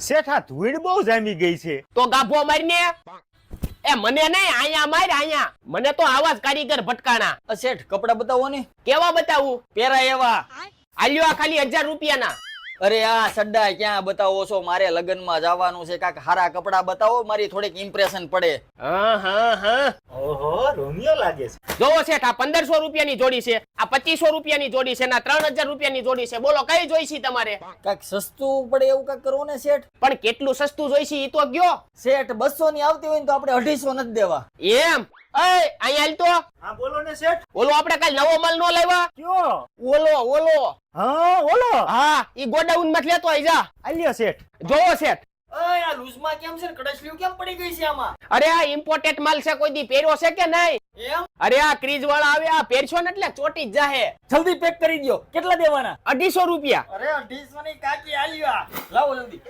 શેઠ આ ધૂળ બહુ જામી ગઈ છે. તો ગાભો મારીને એ મને નહીં આયા માર આયા મને તો આવાજ કારીગર ભટકાણા. શેઠ કપડા બતાવો ને. કેવા બતાવું? પહેરાય એવા. આલ્યો આ ખાલી 1000 રૂપિયાના. અરે આ સડ્ડા ક્યાં બતાવો છો? મારે લગ્નમાં જવાનું છે, કાક હારા કપડા બતાવો, મારી થોડીક ઇમ્પ્રેશન પડે. હા ઓહો રોમિયો લાગે છે. જોવો શેઠ આ 1500 રૂપિયાની જોડી છે, આ 2500 રૂપિયાની જોડી છે, ના 3000 રૂપિયાની જોડી છે. બોલો કઈ જોઈશે તમારે? કાક સસ્તું પડે એવું કાક કરો ને શેઠ. પણ કેટલું સસ્તું જોઈશે ઈ તો ગયો. શેઠ 200 ની આવતી હોય ને તો આપણે 250 નથી દેવા. એમ અહીંયા હાલ તો. હા બોલો ને શેઠ. ઓલો આપણે કાલ નવો માલ નો લાવ્યા. કયો? ઓલો હા ઓલો. હા ઈ ગોડાઉન માં લેતો આઈ જા. આલ્યો શેઠ. જોવો શેઠ. ઓય આ લૂઝમાં કેમ છે? કડશલીઓ કેમ પડી ગઈ છે આમાં? અરે આ ઇમ્પોર્ટેડ માલ છે, કોઈ દી પહેર્યો છે કે નહીં? એમ? અરે આ ક્રીજ વાળા આવે, આ પહેરશો ને એટલે ચોટી જ જાહે. જલ્દી પેક કરી દો. કેટલા દેવાના? 250 રૂપિયા. અરે 250 ની કાકી આલ્યા. લાવો જલ્દી.